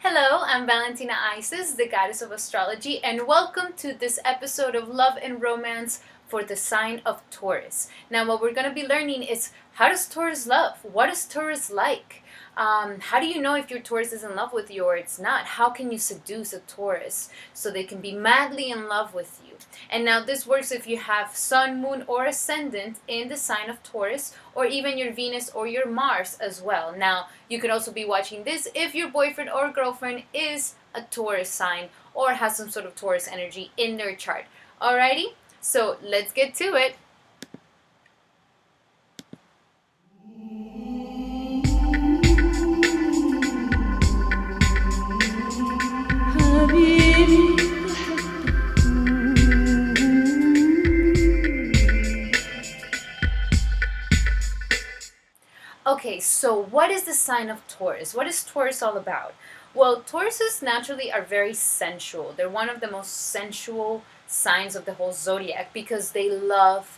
Hello, I'm Valentina Isis, the goddess of astrology, and welcome to this episode of Love and Romance for the sign of Taurus. Now, what we're going to be learning is how does Taurus love? What is Taurus like? How do you know if your Taurus is in love with you or it's not? How can you seduce a Taurus so they can be madly in love with you? And now this works if you have Sun, Moon, or Ascendant in the sign of Taurus, or even your Venus or your Mars as well. Now, you could also be watching this if your boyfriend or girlfriend is a Taurus sign or has some sort of Taurus energy in their chart. Alrighty, so let's get to it. Okay, so what is the sign of Taurus? What is Taurus all about? Well, Tauruses naturally are very sensual. They're one of the most sensual signs of the whole zodiac because they love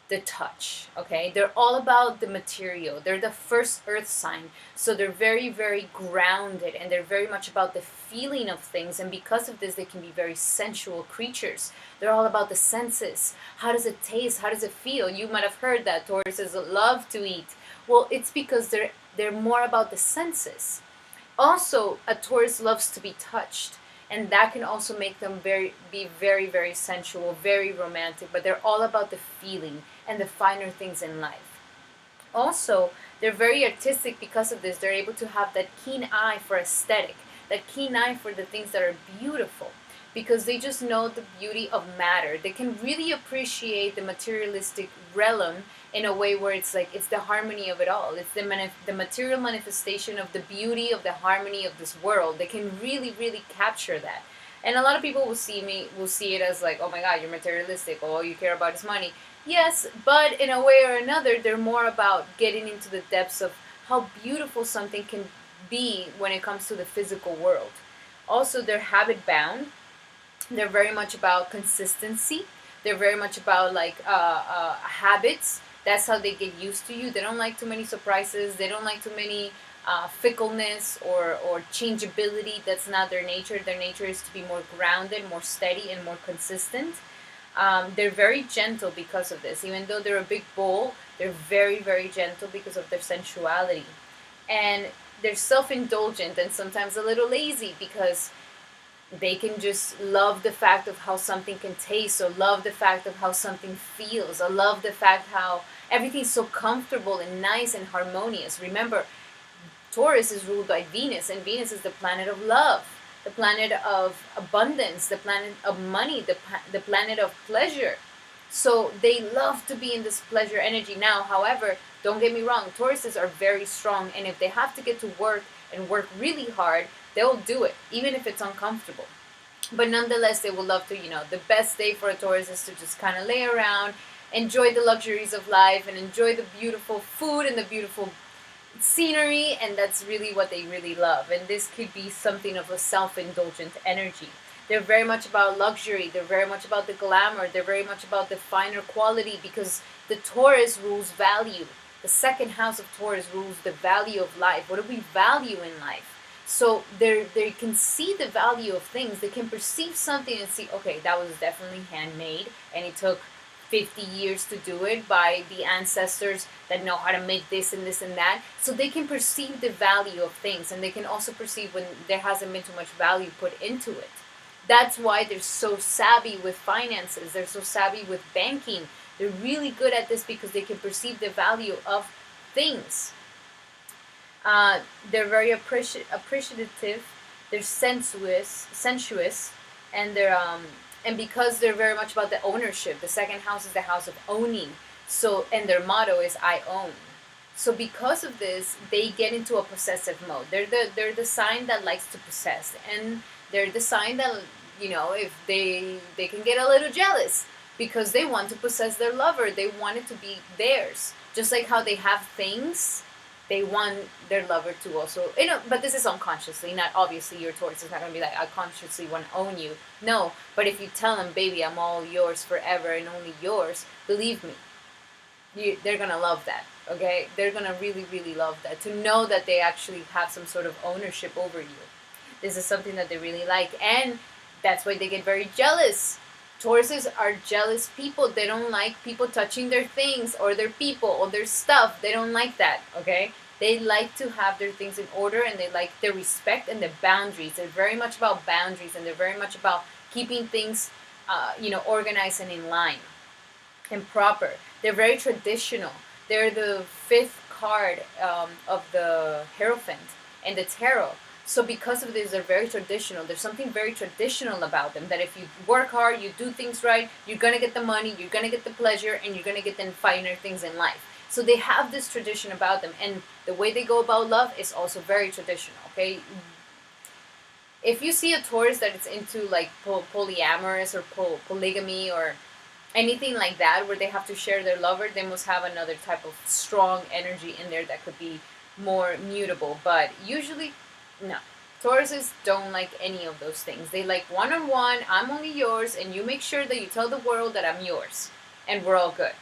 the touch, okay? They're all about the material. They're the first earth sign, so they're very, very grounded, and they're very much about the feeling of things, and because of this, they can be very sensual creatures. They're all about the senses. How does it taste? How does it feel? You might have heard that Tauruses love to eat. Well, it's because they're more about the senses. Also, a Taurus loves to be touched, and that can also make them be very, very sensual, very romantic, but they're all about the feeling and the finer things in life. Also, they're very artistic because of this. They're able to have that keen eye for aesthetic, that keen eye for the things that are beautiful, because they just know the beauty of matter. They can really appreciate the materialistic realm in a way where it's like it's the harmony of it all. It's the material manifestation of the beauty of the harmony of this world. They can really, really capture that. And a lot of people will see it as like, oh my God, you're materialistic. Oh, all you care about is money. Yes, but in a way or another, they're more about getting into the depths of how beautiful something can be when it comes to the physical world. Also, they're habit bound. They're very much about consistency. They're very much about habits. That's how they get used to you. They don't like too many surprises. They don't like too many fickleness or changeability. That's not their nature. Their nature is to be more grounded, more steady, and more consistent. They're very gentle because of this. Even though they're a big bull, they're very, very gentle because of their sensuality. And they're self-indulgent and sometimes a little lazy because they can just love the fact of how something can taste, or love the fact of how something feels, or love the fact how everything's so comfortable and nice and harmonious. Remember, Taurus is ruled by Venus, and Venus is the planet of love, the planet of abundance, the planet of money, the planet of pleasure. So they love to be in this pleasure energy. Now, however, don't get me wrong, Tauruses are very strong, and if they have to get to work and work really hard, they'll do it, even if it's uncomfortable. But nonetheless, they will love to, the best day for a Taurus is to just kind of lay around, enjoy the luxuries of life, and enjoy the beautiful food and the beautiful scenery, and that's really what they really love. And this could be something of a self-indulgent energy. They're very much about luxury. They're very much about the glamour. They're very much about the finer quality because the Taurus rules value. The second house of Taurus rules the value of life. What do we value in life? So they can see the value of things. They can perceive something and see, okay, that was definitely handmade, and it took 50 years to do it by the ancestors that know how to make this and this and that. So they can perceive the value of things, and they can also perceive when there hasn't been too much value put into it. That's why they're so savvy with finances. They're so savvy with banking. They're really good at this because they can perceive the value of things. They're very appreciative. They're sensuous, and and because they're very much about the ownership. The second house is the house of owning. So, and their motto is "I own." So, because of this, they get into a possessive mode. They're the sign that likes to possess, and they're the sign that if they can get a little jealous because they want to possess their lover. They want it to be theirs, just like how they have things. They want their lover to also, but this is unconsciously, not obviously. Your Taurus is not going to be like, I consciously want to own you. No, but if you tell them, baby, I'm all yours forever and only yours, believe me, they're going to love that, okay? They're going to really, really love that, to know that they actually have some sort of ownership over you. This is something that they really like, and that's why they get very jealous. Tauruses are jealous people. They don't like people touching their things or their people or their stuff. They don't like that, okay? They like to have their things in order, and they like their respect and their boundaries. They're very much about boundaries, and they're very much about keeping things, organized and in line and proper. They're very traditional. They're the fifth card of the Hierophant and the tarot. So because of this, they're very traditional. There's something very traditional about them, that if you work hard, you do things right, you're going to get the money, you're going to get the pleasure, and you're going to get the finer things in life. So they have this tradition about them, and the way they go about love is also very traditional, okay? If you see a Taurus that is into like polyamorous or polygamy or anything like that, where they have to share their lover, they must have another type of strong energy in there that could be more mutable. But usually, no. Tauruses don't like any of those things. They like one-on-one, I'm only yours, and you make sure that you tell the world that I'm yours, and we're all good.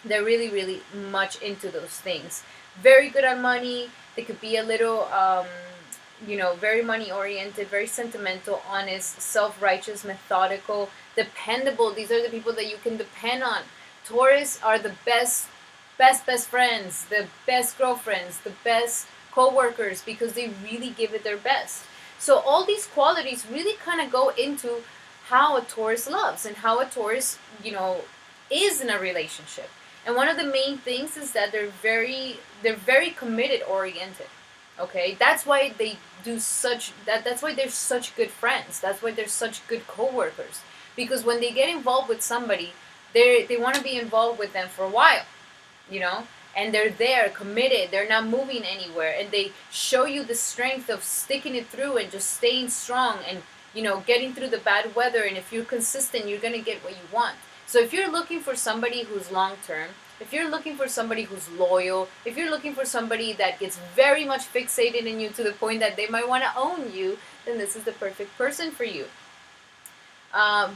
They're really, really much into those things. Very good on money. They could be a little, very money oriented, very sentimental, honest, self-righteous, methodical, dependable. These are the people that you can depend on. Taurus are the best friends, the best girlfriends, the best co-workers, because they really give it their best. So all these qualities really kind of go into how a Taurus loves and how a Taurus, is in a relationship. And one of the main things is that they're very committed oriented. Okay, that's why they do such that's why they're such good friends. That's why they're such good co-workers, because when they get involved with somebody, they want to be involved with them for a while, and they're there committed. They're not moving anywhere, and they show you the strength of sticking it through and just staying strong and getting through the bad weather. And if you're consistent, you're going to get what you want. So if you're looking for somebody who's long term, if you're looking for somebody who's loyal, if you're looking for somebody that gets very much fixated in you to the point that they might want to own you, then this is the perfect person for you.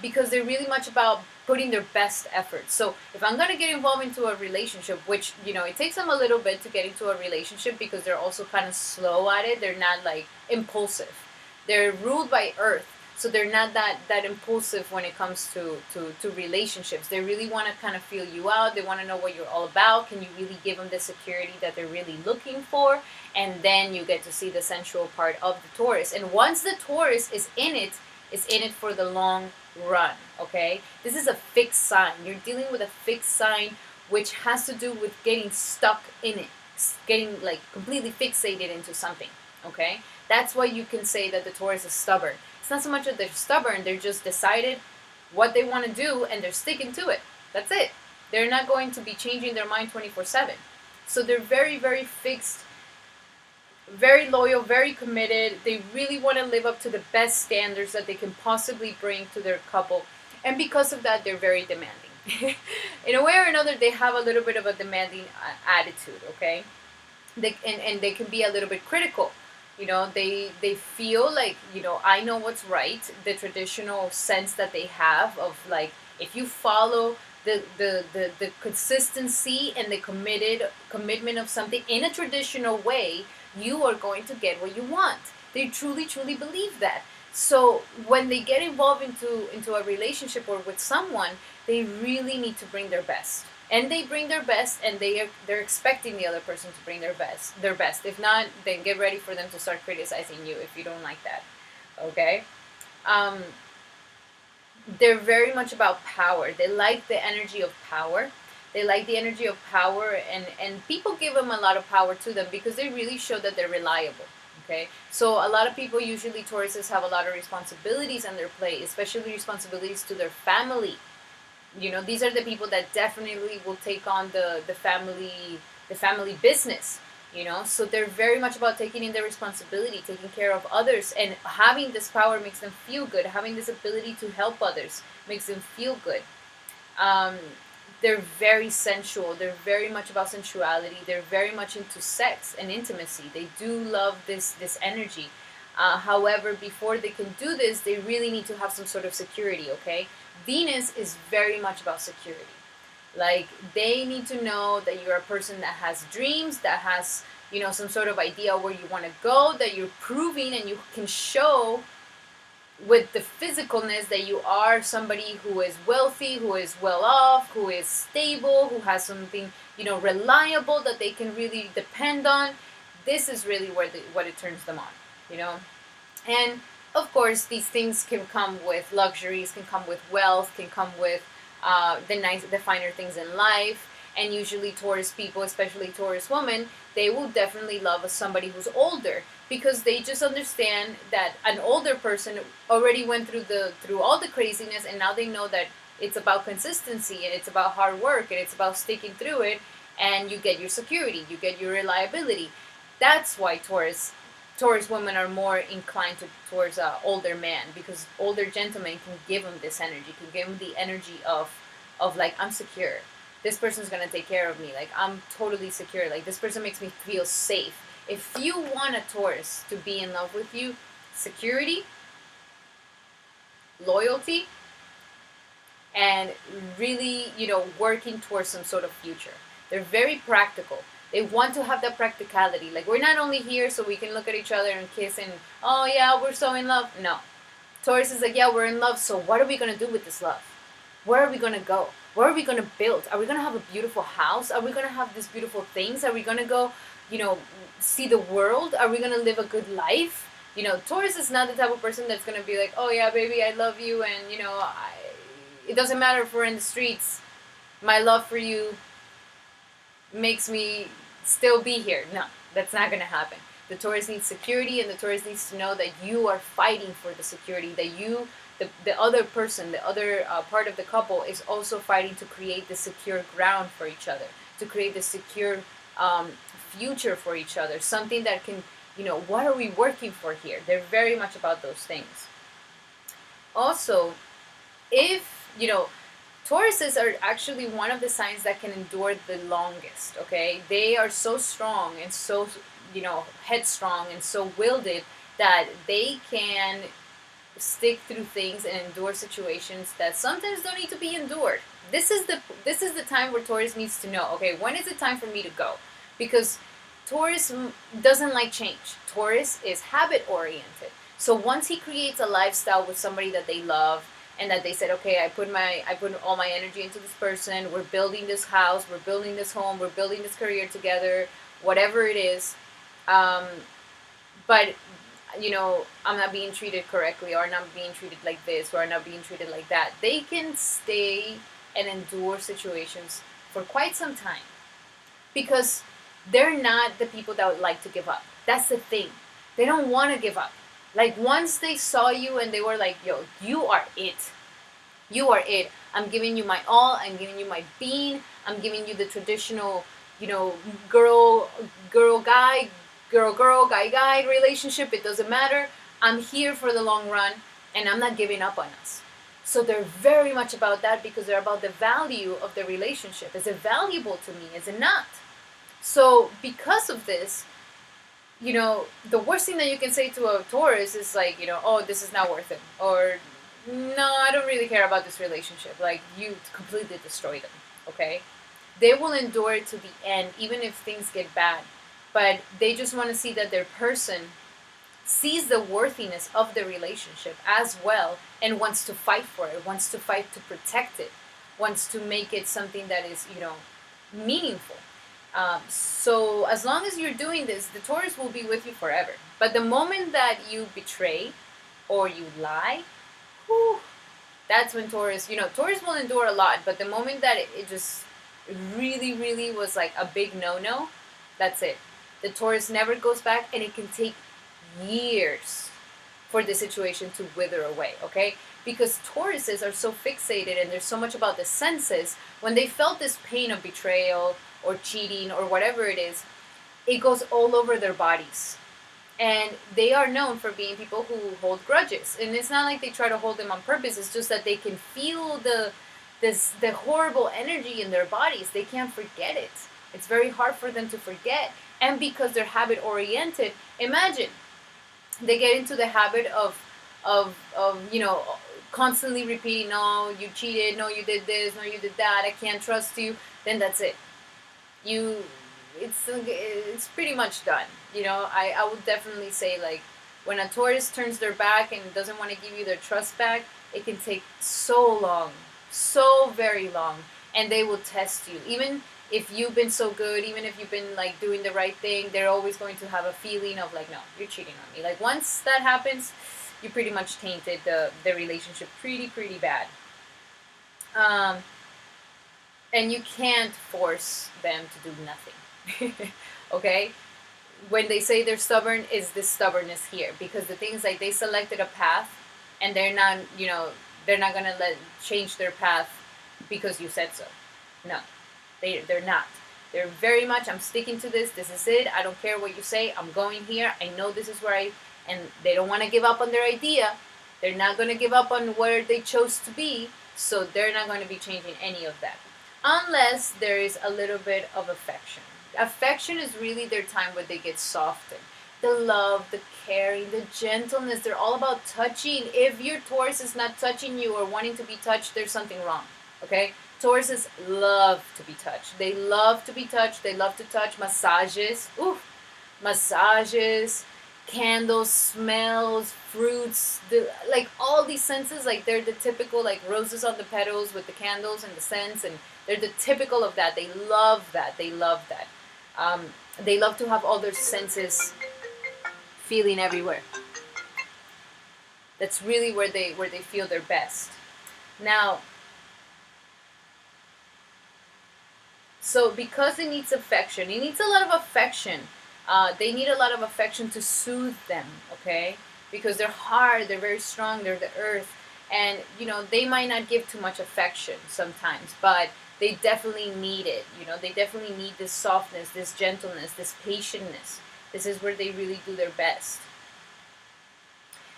Because they're really much about putting their best efforts. So if I'm going to get involved into a relationship, which, it takes them a little bit to get into a relationship because they're also kind of slow at it. They're not like impulsive. They're ruled by Earth. So they're not that impulsive when it comes to relationships. They really want to kind of feel you out. They want to know what you're all about. Can you really give them the security that they're really looking for? And then you get to see the sensual part of the Taurus. And once the Taurus is in it, it's in it for the long run, okay? This is a fixed sign. You're dealing with a fixed sign, which has to do with getting stuck in it, getting like completely fixated into something, okay? That's why you can say that the Taurus is stubborn. It's not so much that they're stubborn, they're just decided what they want to do and they're sticking to it. That's it. They're not going to be changing their mind 24/7. So they're very, very fixed, very loyal, very committed. They really want to live up to the best standards that they can possibly bring to their couple. And because of that, they're very demanding. In a way or another, they have a little bit of a demanding attitude, okay? And they can be a little bit critical. They feel like, I know what's right. The traditional sense that they have of like, if you follow the consistency and the commitment of something in a traditional way, you are going to get what you want. They truly, truly believe that. So when they get involved into a relationship or with someone, they really need to bring their best. And they bring their best, and they're expecting the other person to bring their best. If not, then get ready for them to start criticizing you if you don't like that. Okay? They're very much about power. They like the energy of power. They like the energy of power, and people give them a lot of power to them because they really show that they're reliable. Okay? So a lot of people, usually Tauruses, have a lot of responsibilities on their plate, especially responsibilities to their family. These are the people that definitely will take on the family business. So they're very much about taking in their responsibility, taking care of others, and having this power makes them feel good. Having this ability to help others makes them feel good. They're very sensual. They're very much about sensuality. They're very much into sex and intimacy. They do love this energy. However, before they can do this, they really need to have some sort of security, okay? Venus is very much about security. Like, they need to know that you're a person that has dreams, that has, some sort of idea where you want to go, that you're proving and you can show with the physicalness that you are somebody who is wealthy, who is well off, who is stable, who has something, reliable that they can really depend on. This is really what it turns them on. And of course, these things can come with luxuries, can come with wealth, can come with the finer things in life. And usually Taurus people, especially Taurus women, they will definitely love somebody who's older, because they just understand that an older person already went through all the craziness, and now they know that it's about consistency, and it's about hard work, and it's about sticking through it, and you get your security, you get your reliability. That's why Taurus women are more inclined towards older man, because older gentlemen can give them this energy, can give them the energy of like, I'm secure. This person's gonna take care of me. Like, I'm totally secure. Like, this person makes me feel safe. If you want a Taurus to be in love with you, security, loyalty, and really, working towards some sort of future. They're very practical. They want to have that practicality. Like, we're not only here so we can look at each other and kiss and, oh yeah, we're so in love. No. Taurus is like, yeah, we're in love, so what are we going to do with this love? Where are we going to go? What are we going to build? Are we going to have a beautiful house? Are we going to have these beautiful things? Are we going to go, see the world? Are we going to live a good life? Taurus is not the type of person that's going to be like, oh yeah, baby, I love you, and, it doesn't matter if we're in the streets. My love for you makes me still be here. No, that's not going to happen. The Taurus needs security, and the Taurus needs to know that you are fighting for the security, that you, the other person, the other part of the couple is also fighting to create the secure ground for each other, to create the secure future for each other, something that can, what are we working for here? They're very much about those things. Also, if, Tauruses are actually one of the signs that can endure the longest, okay? They are so strong and so, headstrong and so wielded that they can stick through things and endure situations that sometimes don't need to be endured. This is the time where Taurus needs to know, okay, when is it time for me to go? Because Taurus doesn't like change. Taurus is habit oriented. So once he creates a lifestyle with somebody that they love, and that they said, okay, I put all my energy into this person, we're building this house, we're building this home, we're building this career together, whatever it is, but, I'm not being treated correctly, or I'm not being treated like this, or I'm not being treated like that. They can stay and endure situations for quite some time, because they're not the people that would like to give up. That's the thing. They don't want to give up. Like, once they saw you and they were like, yo, you are it. You are it. I'm giving you my all. I'm giving you my being. I'm giving you the traditional, girl, guy, guy relationship. It doesn't matter. I'm here for the long run, and I'm not giving up on us. So they're very much about that, because they're about the value of the relationship. Is it valuable to me? Is it not? So because of this, the worst thing that you can say to a Taurus is like, oh, this is not worth it. Or, no, I don't really care about this relationship. Like, you completely destroy them, okay? They will endure it to the end, even if things get bad. But they just want to see that their person sees the worthiness of the relationship as well, and wants to fight for it, wants to fight to protect it, wants to make it something that is, meaningful. So as long as you're doing this, the Taurus will be with you forever. But the moment that you betray or you lie, whew, that's when Taurus, Taurus will endure a lot, but the moment that it just really, really was like a big no-no, that's it. The Taurus never goes back, and it can take years for the situation to wither away, okay? Because Tauruses are so fixated, and there's so much about the senses. When they felt this pain of betrayal or cheating or whatever it is, it goes all over their bodies. And they are known for being people who hold grudges. And it's not like they try to hold them on purpose. It's just that they can feel the horrible energy in their bodies. They can't forget it. It's very hard for them to forget. And because they're habit oriented, imagine they get into the habit of constantly repeating, no, you cheated, no, you did this, no, you did that, I can't trust you. Then that's it. You it's pretty much done. I would definitely say, like, when a Taurus turns their back and doesn't want to give you their trust back, it can take so long, so very long, and they will test you. Even if you've been so good, even if you've been like doing the right thing, they're always going to have a feeling of like, no, you're cheating on me. Like, once that happens, you pretty much tainted the relationship pretty bad. Um, and you can't force them to do nothing. Okay? When they say they're stubborn, is this stubbornness here? Because the thing is, like, they selected a path, and they're not gonna let change their path because you said so. No, they're not. They're very much, I'm sticking to this. This is it. I don't care what you say. I'm going here. I know this is where and they don't want to give up on their idea. They're not going to give up on where they chose to be. So they're not going to be changing any of that, unless there is a little bit of affection. Affection is really their time where they get softened. The love, the caring, the gentleness, they're all about touching. If your Taurus is not touching you or wanting to be touched, there's something wrong. Okay? Tauruses love to be touched. They love to be touched. They love to touch. Massages. Ooh, massages, candles, smells, fruits, like all these senses. Like, they're the typical, like, roses on the petals with the candles and the scents, and they're the typical of that. They love that. They love that. They love to have all their senses feeling everywhere. That's really where they feel their best. Now, so because it needs affection, it needs a lot of affection. They need a lot of affection to soothe them, okay? Because they're hard, they're very strong, they're the earth. And, they might not give too much affection sometimes, but they definitely need it. They definitely need this softness, this gentleness, this patientness. This is where they really do their best.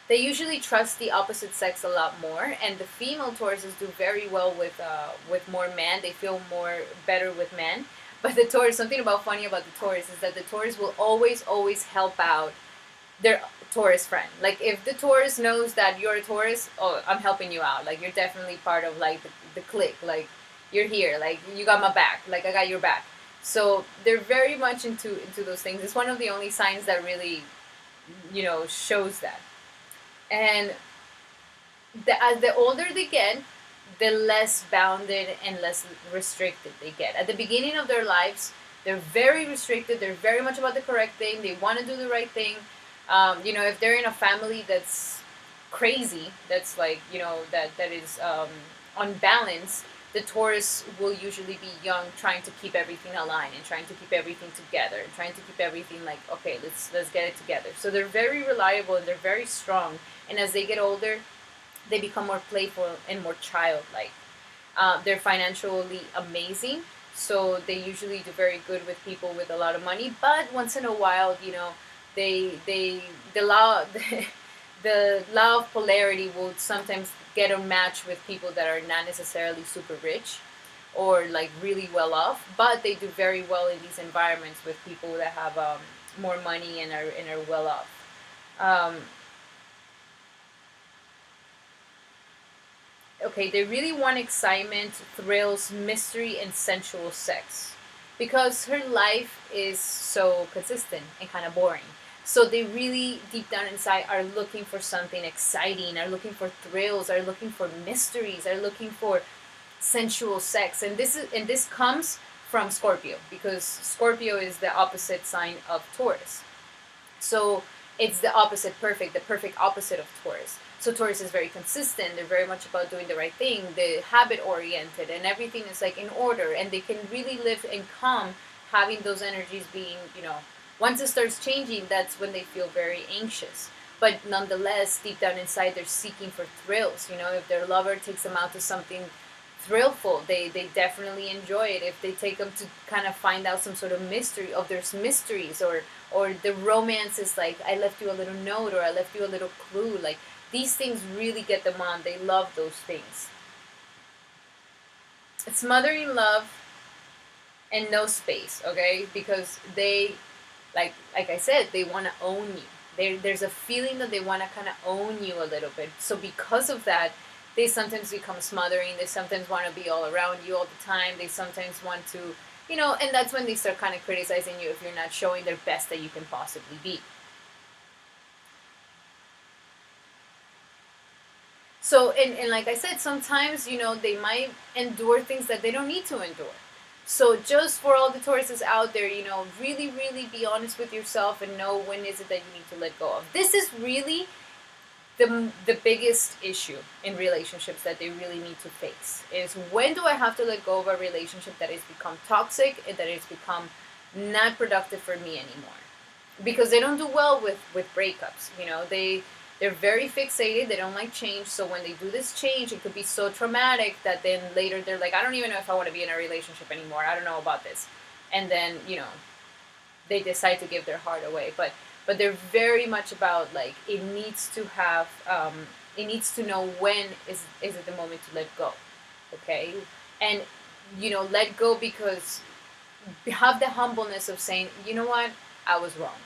They usually trust the opposite sex a lot more, and the female Tauruses do very well with more men. They feel better with men. But the Taurus, something funny about the Taurus is that the Taurus will always help out their Taurus friend. Like, if the Taurus knows that you're a Taurus, oh, I'm helping you out. Like, you're definitely part of, like, the clique. Like, you're here. Like, you got my back. Like, I got your back. So they're very much into those things. It's one of the only signs that really, shows that. And as the older they get, the less bounded and less restricted they get. At the beginning of their lives, they're very restricted. They're very much about the correct thing. They want to do the right thing. If they're in a family that's crazy, that's like, that is unbalanced, the Taurus will usually be young, trying to keep everything aligned and trying to keep everything together and trying to keep everything like, okay, let's get it together. So they're very reliable and they're very strong. And as they get older, they become more playful and more childlike. They're financially amazing, so they usually do very good with people with a lot of money. But once in a while, the law the law of polarity will sometimes get a match with people that are not necessarily super rich or like really well off, but they do very well in these environments with people that have more money and are well off. Okay, they really want excitement, thrills, mystery, and sensual sex because her life is so consistent and kind of boring. So they really, deep down inside, are looking for something exciting, are looking for thrills, are looking for mysteries, are looking for sensual sex. And this comes from Scorpio, because Scorpio is the opposite sign of Taurus. So it's the perfect opposite of Taurus. So Taurus is very consistent. They're very much about doing the right thing. They're habit oriented, and everything is like in order. And they can really live and calm, having those energies being, once it starts changing, that's when they feel very anxious. But nonetheless, deep down inside, they're seeking for thrills. If their lover takes them out to something thrillful, they definitely enjoy it. If they take them to kind of find out some sort of mystery, there's mysteries, or the romance is like, I left you a little note, or I left you a little clue. Like, these things really get them on. They love those things. It's mothering love and no space, okay? Because they, like I said, they want to own you. There's a feeling that they want to kind of own you a little bit. So because of that, They sometimes become smothering. They sometimes want to be all around you all the time. They sometimes want to, and that's when they start kind of criticizing you if you're not showing their best that you can possibly be. So, and like I said, sometimes, they might endure things that they don't need to endure. So just for all the Tauruses out there, really, really be honest with yourself and know when is it that you need to let go of. This is really the biggest issue in relationships that they really need to face is, when do I have to let go of a relationship that has become toxic and that has become not productive for me anymore? Because they don't do well with breakups. They're very fixated. They don't like change. So when they do this change, it could be so traumatic that then later they're like, I don't even know if I want to be in a relationship anymore. I don't know about this. And then, they decide to give their heart away. But they're very much about, like, it needs to have, it needs to know when is it the moment to let go. Okay? And, let go, because have the humbleness of saying, you know what, I was wrong.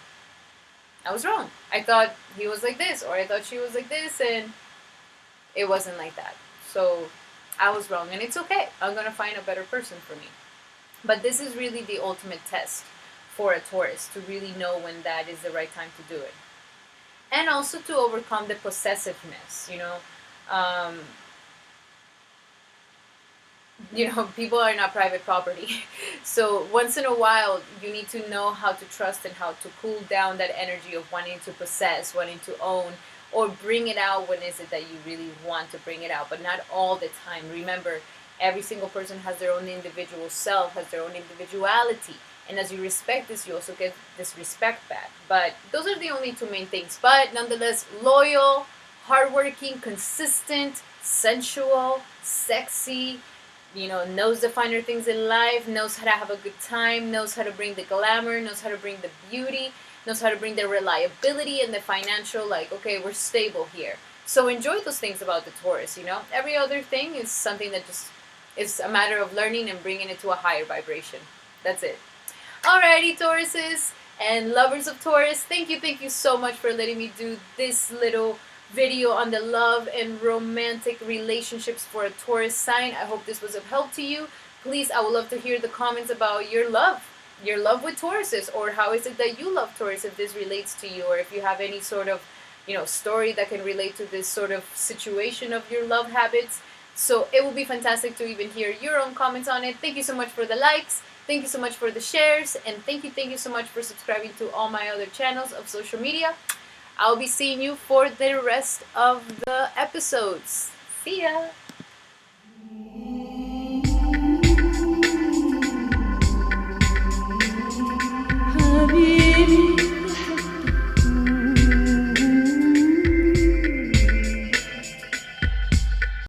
I was wrong. I thought he was like this, or I thought she was like this, and it wasn't like that. So I was wrong, and it's okay. I'm going to find a better person for me. But this is really the ultimate test for a Taurus, to really know when that is the right time to do it. And also to overcome the possessiveness, people are not private property. So once in a while, you need to know how to trust and how to cool down that energy of wanting to possess, wanting to own, or bring it out when is it that you really want to bring it out, but not all the time. Remember, every single person has their own individual self, has their own individuality. And as you respect this, you also get this respect back. But those are the only two main things. But nonetheless, loyal, hardworking, consistent, sensual, sexy, knows the finer things in life, knows how to have a good time, knows how to bring the glamour, knows how to bring the beauty, knows how to bring the reliability and the financial, like, okay, we're stable here. So enjoy those things about the Taurus, Every other thing is something that just is a matter of learning and bringing it to a higher vibration. That's it. Alrighty, Tauruses and lovers of Taurus, thank you so much for letting me do this little video on the love and romantic relationships for a Taurus sign. I hope this was of help to you. Please, I would love to hear the comments about your love with Tauruses, or how is it that you love Taurus, if this relates to you, or if you have any sort of, story that can relate to this sort of situation of your love habits. So it will be fantastic to even hear your own comments on it. Thank you so much for the likes. Thank you so much for the shares. And thank you so much for subscribing to all my other channels of social media. I'll be seeing you for the rest of the episodes. See ya!